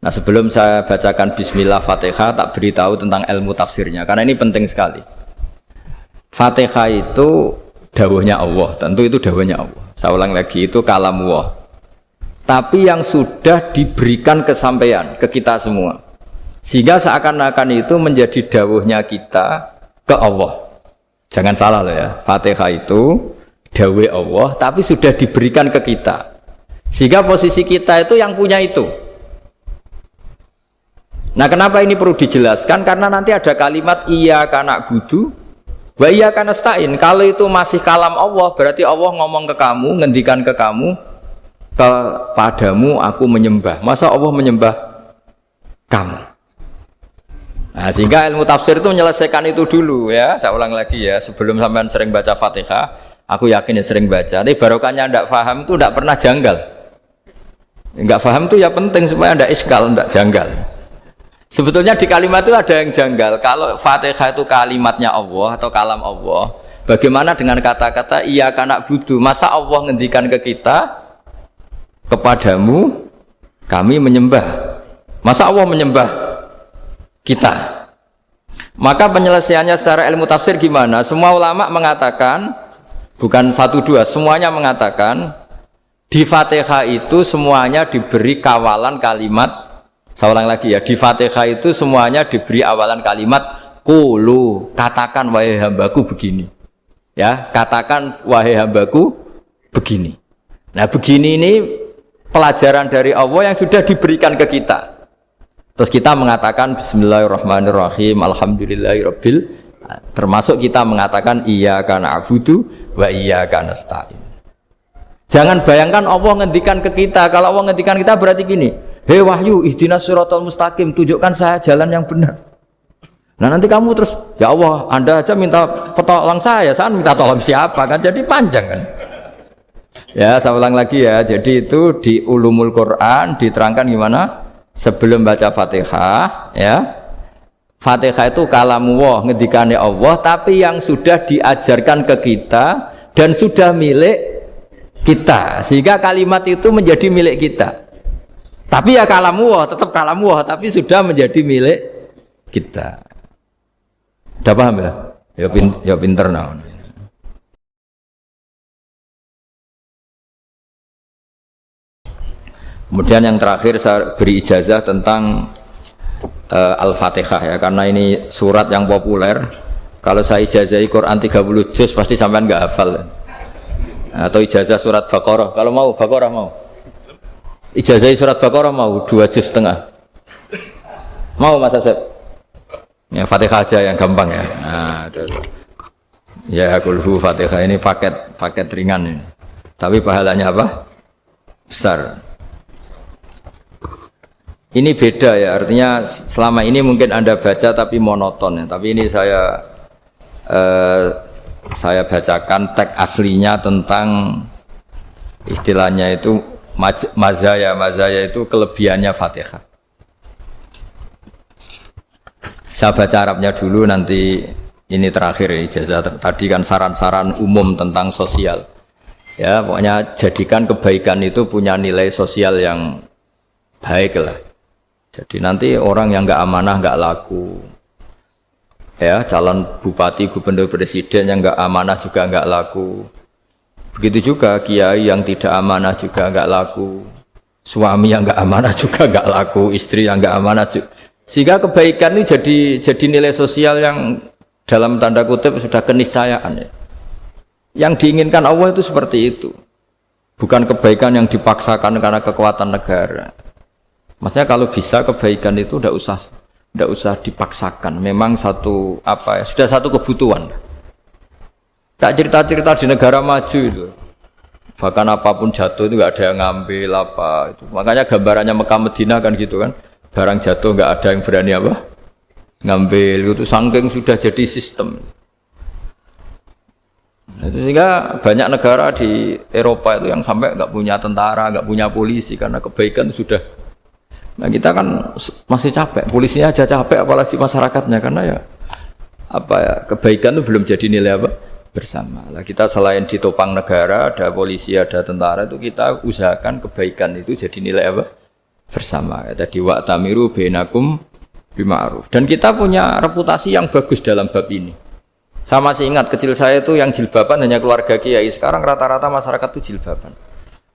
Nah, sebelum saya bacakan Bismillah Fatihah, tak beritahu tentang ilmu tafsirnya, karena ini penting sekali. Fatihah itu dawuhnya Allah, tentu itu dawuhnya Allah. Saya ulang lagi, itu kalam Allah. Tapi yang sudah diberikan kesampaian ke kita semua, sehingga seakan-akan itu menjadi dawuhnya kita ke Allah. Jangan salah loh ya, Fatihah itu dawuh Allah, tapi sudah diberikan ke kita, sehingga posisi kita itu yang punya itu. Nah, kenapa ini perlu dijelaskan? Karena nanti ada kalimat iyyaka na'budu wa iyyaka nasta'in. Kalau itu masih kalam Allah, berarti Allah ngomong ke kamu, ngendikan ke kamu, kepadamu aku menyembah. Masa Allah menyembah kamu? Nah, sehingga ilmu tafsir itu menyelesaikan itu dulu ya. Saya ulang lagi ya, sebelum sampean sering baca Fatihah, aku yakin ya sering baca. Tapi barokahnya tidak paham itu tidak pernah janggal. Enggak paham itu ya penting supaya tidak iskal, tidak janggal. Sebetulnya di kalimat itu ada yang janggal. Kalau Fatihah itu kalimatnya Allah atau kalam Allah, bagaimana dengan kata-kata iyyaka na'budu? Masa Allah ngendikan ke kita, kepadamu kami menyembah? Masa Allah menyembah kita? Maka penyelesaiannya secara ilmu tafsir gimana? Semua ulama mengatakan, bukan satu dua, semuanya mengatakan di Fatihah itu semuanya diberi kawalan kalimat. Saya ulang lagi ya, di Fatihah itu semuanya diberi awalan kalimat qulu, katakan wahai hambaku begini. Ya, katakan wahai hambaku begini. Nah, begini ini pelajaran dari Allah yang sudah diberikan ke kita. Terus kita mengatakan bismillahirrahmanirrahim, alhamdulillahirabbil, termasuk kita mengatakan iyyaka na'budu wa iyyaka nasta'in. Jangan bayangkan Allah ngendikan ke kita. Kalau Allah ngendikan kita berarti gini, hei wahyu, ihdinas siratal mustaqim, tunjukkan saya jalan yang benar. Nah, nanti kamu terus, ya Allah, Anda aja minta tolong saya minta tolong siapa kan? Jadi panjang kan? Ya, saya ulang lagi ya. Jadi itu di Ulumul Quran diterangkan gimana? Sebelum baca Fatihah, ya. Fatihah itu kalamullah, ngendikane Allah, tapi yang sudah diajarkan ke kita dan sudah milik kita, sehingga kalimat itu menjadi milik kita. Tapi ya kalamullah, tetap kalamullah, tapi sudah menjadi milik kita. Udah paham ya? Ya pinter nah. Kemudian yang terakhir saya beri ijazah tentang Al-Fatihah ya, karena ini surat yang populer. Kalau saya ijazahi Quran 30 juz pasti sampean nggak hafal. Atau ijazah surat Baqarah, kalau mau Baqarah mau. Ijazah surat Baqarah mau 2 juz setengah. Mau Mas Asep? Ya Fatihah aja yang gampang ya. Nah, ya kulhu Fatihah ini paket ringan ini. Tapi pahalanya apa? Besar. Ini beda ya, artinya selama ini mungkin Anda baca tapi monoton ya. Tapi ini saya bacakan teks aslinya tentang istilahnya itu mazaya itu kelebihannya Fatihah. Saya baca Arabnya dulu, nanti ini terakhir ijazah. Tadi kan saran-saran umum tentang sosial. Ya, pokoknya jadikan kebaikan itu punya nilai sosial yang baik lah. Jadi nanti orang yang nggak amanah nggak laku. Ya, calon bupati, gubernur, presiden yang nggak amanah juga nggak laku. Begitu juga kiai yang tidak amanah juga nggak laku, suami yang nggak amanah juga nggak laku, istri yang nggak amanah juga. Sehingga kebaikan ini jadi nilai sosial yang dalam tanda kutip sudah keniscayaan ya. Yang diinginkan Allah itu seperti itu, bukan kebaikan yang dipaksakan karena kekuatan negara. Maksudnya kalau bisa kebaikan itu tidak usah dipaksakan, memang sudah satu kebutuhan. Tak cerita-cerita di negara maju itu, bahkan apapun jatuh itu nggak ada yang ngambil apa itu. Makanya gambarannya Mekah Medina kan gitu kan, barang jatuh nggak ada yang berani apa ngambil itu, saking sudah jadi sistem. Sehingga banyak negara di Eropa itu yang sampai nggak punya tentara, nggak punya polisi karena kebaikan sudah. Nah kita kan masih capek, polisinya aja capek, apalagi masyarakatnya, karena ya kebaikan itu belum jadi nilai bersama. Nah, kita selain ditopang negara, ada polisi, ada tentara, itu kita usahakan kebaikan itu jadi nilai bersama. Tadi wa'tamiru bainakum bima'ruf. Dan kita punya reputasi yang bagus dalam bab ini. Saya masih ingat kecil saya itu yang jilbaban hanya keluarga kiai. Sekarang rata-rata masyarakat itu jilbaban.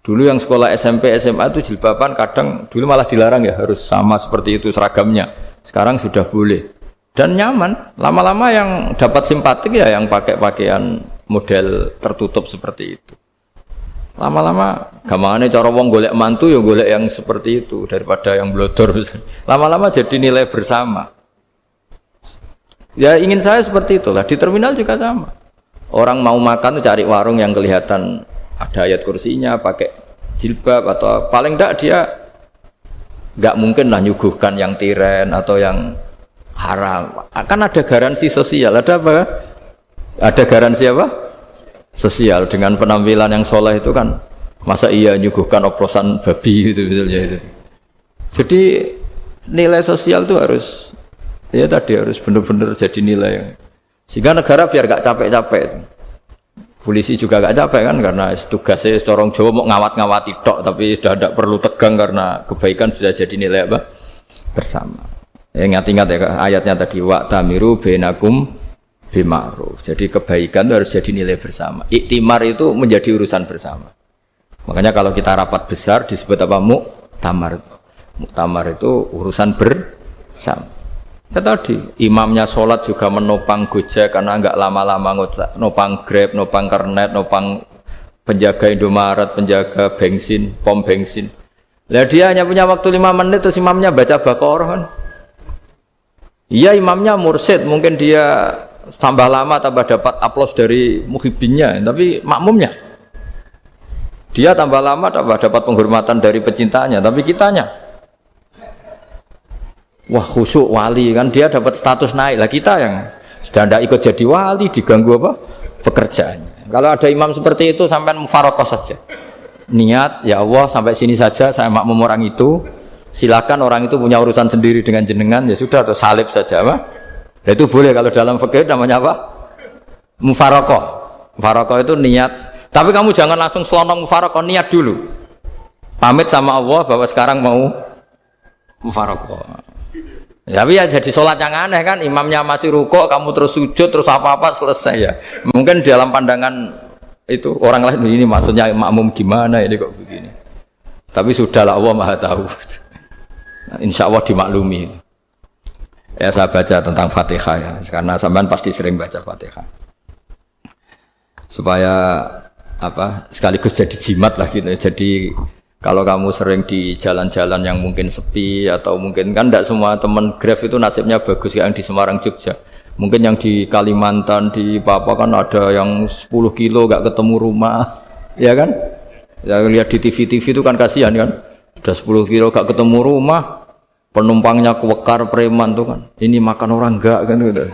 Dulu yang sekolah SMP, SMA itu jilbaban kadang dulu malah dilarang ya, harus sama seperti itu seragamnya. Sekarang sudah boleh. Dan nyaman. Lama-lama yang dapat simpatik ya yang pakai pakaian model tertutup seperti itu. Lama-lama gampangane cara wong golek mantu ya golek yang seperti itu daripada yang blodor. Lama-lama jadi nilai bersama. Ya ingin saya seperti itulah. Di terminal juga sama. Orang mau makan cari warung yang kelihatan ada ayat kursinya, pakai jilbab atau paling enggak dia enggak mungkin lah nyuguhkan yang tiren atau yang haram. Akan ada garansi sosial. Ada apa? Ada garansi apa? Sosial dengan penampilan yang soleh itu kan masa iya nyuguhkan oplosan babi gitu misalnya itu. Jadi nilai sosial itu harus ya tadi harus benar-benar jadi nilai sehingga negara biar gak capek-capek. Polisi juga gak capek kan karena tugasnya corong Jawa mau ngawat-ngawati tok tapi sudah tidak perlu tegang karena kebaikan sudah jadi nilai apa bersama. Ingat-ingat ya ayatnya tadi wa'tamiru bainakum bima'ruf. Jadi kebaikan itu harus jadi nilai bersama. Iktimar itu menjadi urusan bersama. Makanya kalau kita rapat besar disebut apa? Muktamar. Muktamar itu urusan bersama. Ya tadi imamnya sholat juga menopang Gojek karena enggak lama-lama nopang Grab, nopang Kernet, nopang penjaga Indomaret, penjaga bensin, pom bensin. Lah dia hanya punya waktu 5 menit terus imamnya baca Baqarah kan. Iya imamnya mursyid, mungkin dia tambah lama tambah dapat aplaus dari muhibbinnya, tapi makmumnya dia tambah lama tambah dapat penghormatan dari pecintanya, tapi kitanya wah khusyuk wali kan dia dapat status naik lah, kita yang sudah tidak ikut jadi wali diganggu apa pekerjaannya. Kalau ada imam seperti itu sampai mufaroqah saja niat ya Allah sampai sini saja saya makmum orang itu, silakan orang itu punya urusan sendiri dengan jenengan ya sudah atau salib saja apa. Nah, itu boleh kalau dalam fikih namanya apa? Mufaroqah. Mufaroqah itu niat. Tapi kamu jangan langsung selonong mufaroqah, niat dulu. Pamit sama Allah bahwa sekarang mau mufaroqah. Ya, tapi ya jadi sholat yang aneh kan, imamnya masih rukuk, kamu terus sujud, terus apa-apa selesai ya. Mungkin dalam pandangan itu orang lain ini maksudnya makmum gimana ini kok begini. Tapi sudahlah Allah Maha tahu. Nah, insya Allah dimaklumi. Ya saya baca tentang Fatihah ya, karena sampean pasti sering baca Fatihah. Supaya apa? Sekaligus jadi jimat lah gitu. Jadi kalau kamu sering di jalan-jalan yang mungkin sepi atau mungkin kan tidak semua teman Grab itu nasibnya bagus yang di Semarang Jogja. Mungkin yang di Kalimantan di Papua kan ada yang 10 kilo gak ketemu rumah, ya kan? Ya lihat di TV itu kan kasihan kan. Udah 10 kilo gak ketemu rumah. Penumpangnya kewekar preman tuh kan, ini makan orang enggak kan gitu.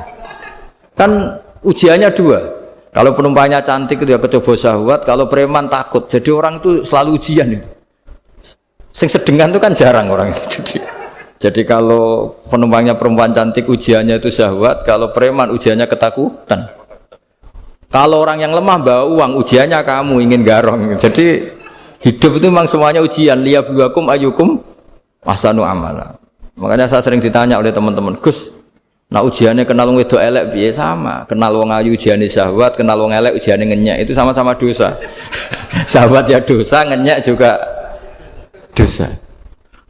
Kan ujiannya dua, kalau penumpangnya cantik itu ya kecoba syahwat, kalau preman takut, jadi orang itu selalu ujian itu. Sing sedengan itu kan jarang orang itu. Jadi kalau penumpangnya perempuan cantik ujiannya itu syahwat, kalau preman ujiannya ketakutan. Kalau orang yang lemah bawa uang ujiannya kamu ingin garong. Jadi hidup itu memang semuanya ujian. Liyabluwakum ayyukum ahsanu amala. Makanya saya sering ditanya oleh teman-teman, Gus, nah ujiannya kenal wong wedok elek piye sama, kenal wong ayu ujiannya syahwat, kenal wong elek ujiannya ngenyek, itu sama-sama dosa. Syahwat ya dosa, ngenyek juga dosa.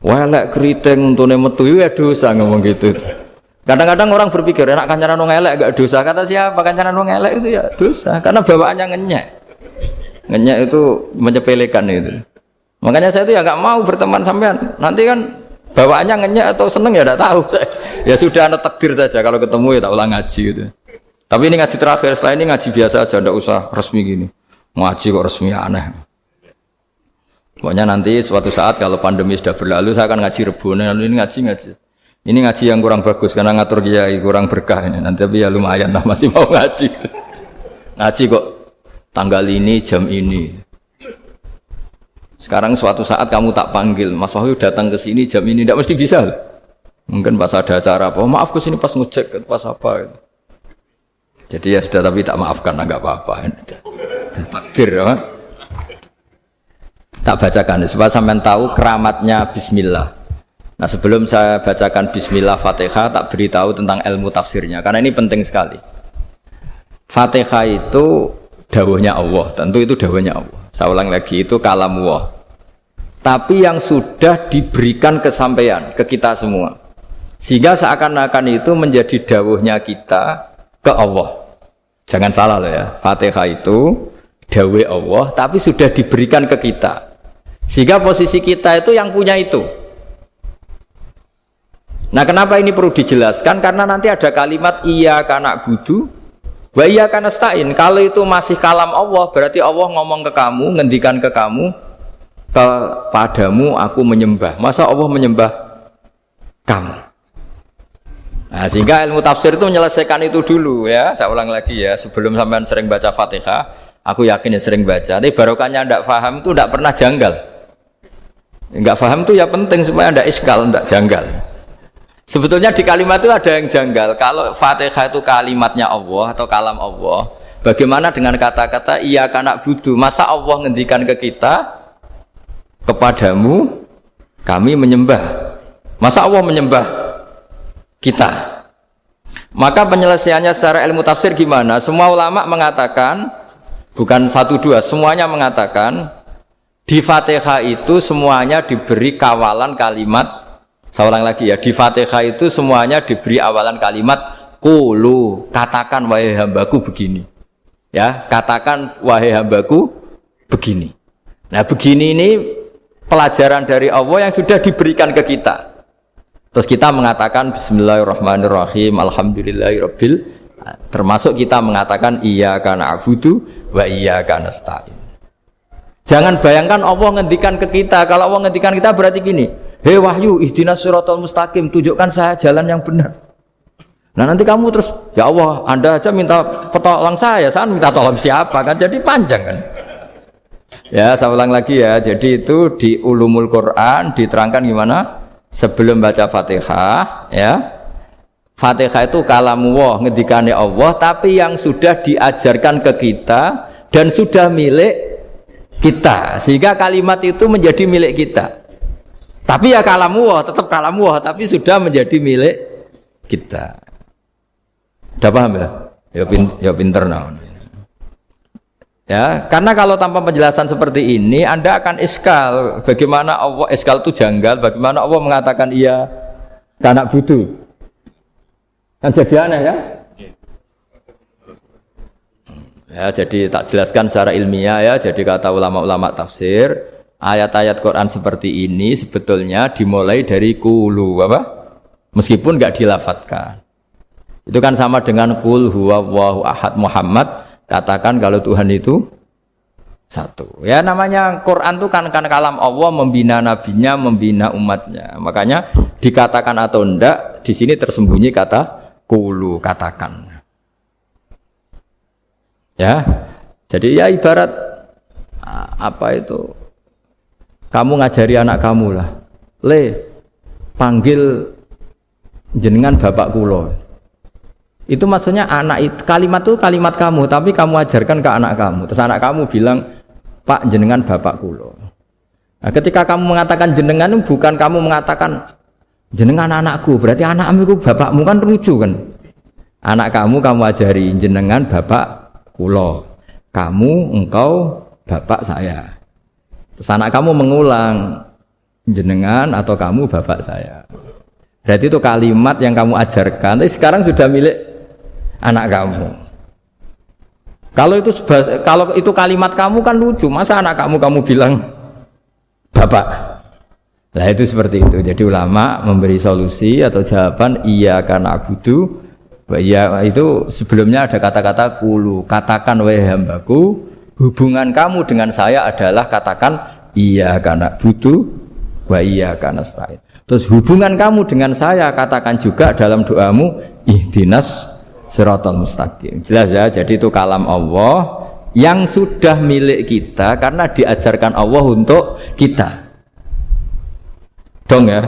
Wah elek keriting untune metu ya dosa ngomong gitu. Kadang-kadang orang berpikir enak kancanan wong elek gak dosa, kata siapa kancanan wong elek itu ya dosa, karena bawaannya ngenyek. Ngenyek itu menyepelekan itu. Makanya saya itu ya nggak mau berteman sampean, nanti kan bawaannya ngenyek atau seneng ya tidak tahu. Ya sudah ada takdir saja kalau ketemu ya tak ulang ngaji gitu. Tapi ini ngaji terakhir, setelah ini ngaji biasa aja, tidak usah resmi gini. Ngaji kok resmi aneh. Pokoknya nanti suatu saat kalau pandemi sudah berlalu saya akan ngaji Rebone. Ini ngaji. Ini ngaji yang kurang bagus karena ngatur kiai kurang berkah ini. Nanti tapi ya lumayan lah masih mau ngaji. Ngaji kok tanggal ini jam ini. Sekarang suatu saat kamu tak panggil, Mas Wahyu datang ke sini jam ini, tidak mesti bisa. Mungkin pas ada acara apa, maaf ke sini pas ngecek, pas apa. Gitu. Jadi ya sudah, tapi tak maafkan, enggak apa-apa. Takdir, ya. Tak bacakan supaya sampean tahu keramatnya Bismillah. Nah, sebelum saya bacakan Bismillah Fatihah, tak beritahu tentang ilmu tafsirnya, karena ini penting sekali. Fatihah itu dawuhnya Allah, tentu itu dawuhnya Allah. Saya ulang lagi, itu kalam Allah. Tapi yang sudah diberikan kesampaian ke kita semua, sehingga seakan-akan itu menjadi dawuhnya kita ke Allah. Jangan salah loh ya, Fatihah itu dawuh Allah, tapi sudah diberikan ke kita, sehingga posisi kita itu yang punya itu. Nah, kenapa ini perlu dijelaskan? Karena nanti ada kalimat iyyaka na'budu wa iyyaka nasta'in. Kalau itu masih kalam Allah, berarti Allah ngomong ke kamu, ngendikan ke kamu, kepadamu aku menyembah. Masa Allah menyembah kamu? Nah, sehingga ilmu tafsir itu menyelesaikan itu dulu ya. Saya ulang lagi ya, sebelum sampean sering baca Fatihah, aku yakin ya sering baca. Tapi barokahnya ndak paham itu ndak pernah janggal. Enggak paham itu ya penting supaya ndak iskal, ndak janggal. Sebetulnya di kalimat itu ada yang janggal. Kalau Fatihah itu kalimatnya Allah atau kalam Allah, bagaimana dengan kata-kata iyyaka na'budu? Masa Allah ngendikan ke kita, kepadamu kami menyembah? Masa Allah menyembah kita? Maka penyelesaiannya secara ilmu tafsir gimana? Semua ulama mengatakan, bukan satu dua, semuanya mengatakan di Fatihah itu semuanya diberi kawalan kalimat. Saya ulang lagi ya, di Fatihah itu semuanya diberi awalan kalimat qulu, katakan wahai hambaku begini. Ya, katakan wahai hambaku begini. Nah, begini ini pelajaran dari Allah yang sudah diberikan ke kita. Terus kita mengatakan bismillahirrahmanirrahim, alhamdulillahirabbil, termasuk kita mengatakan iyyaka na'budu wa iyyaka nasta'in. Jangan bayangkan Allah ngendikan ke kita. Kalau Allah ngendikan kita berarti gini, hei wahyu ihdinas siratal mustaqim, tunjukkan saya jalan yang benar. Nah, nanti kamu terus, ya Allah, Anda aja minta tolong saya minta tolong siapa kan, jadi panjang kan. Ya, saya ulang lagi ya, jadi itu di Ulumul Quran diterangkan gimana sebelum baca Fatihah ya. Fatihah itu kalamullah, ngendikane Allah, tapi yang sudah diajarkan ke kita dan sudah milik kita, sehingga kalimat itu menjadi milik kita. Tapi ya kalamullah, tetap kalamullah, tapi sudah menjadi milik kita. Udah paham ya? Ya pinter nah. Ya, karena kalau tanpa penjelasan seperti ini, Anda akan iskal. Bagaimana Allah, iskal itu janggal, bagaimana Allah mengatakan iya karena butuh. Kan jadi aneh ya? Ya, jadi tak jelaskan secara ilmiah ya. Jadi kata ulama-ulama tafsir, ayat-ayat Quran seperti ini sebetulnya dimulai dari qulu apa? Meskipun enggak dilafadzkan. Itu kan sama dengan qul huwallahu ahad Muhammad, katakan kalau Tuhan itu satu. Ya, namanya Quran itu kan kalam Allah, membina nabinya, membina umatnya. Makanya dikatakan atau enggak, di sini tersembunyi kata qulu, katakan. Ya, jadi ya ibarat apa itu? Kamu ngajari anak kamu lah, panggil jenengan bapak kulo. Itu maksudnya anak itu, kalimat itu kalimat kamu, tapi kamu ajarkan ke anak kamu. Terus anak kamu bilang, Pak jenengan bapak kulo. Nah, ketika kamu mengatakan jenengan, bukan kamu mengatakan jenengan anakku, berarti anakmu itu bapakmu, kan lucu kan? Anak kamu ajari jenengan bapak kulo, kamu engkau bapak saya. Terus anak kamu mengulang jenengan atau kamu bapak saya. Berarti itu kalimat yang kamu ajarkan, tapi sekarang sudah milik anak kamu. Kalau itu kalimat kamu kan lucu, masa anak kamu bilang bapak. Nah, itu seperti itu. Jadi ulama memberi solusi atau jawaban iyyaka na'budu. Ya, itu sebelumnya ada kata-kata qulu, katakan wahai hambaku, hubungan kamu dengan saya adalah katakan iyyaka na'budu wa iyyaka nasta'in. Terus hubungan kamu dengan saya katakan juga dalam doamu ihdinas siratal mustaqim. Jelas ya, jadi itu kalam Allah yang sudah milik kita karena diajarkan Allah untuk kita. Dong ya.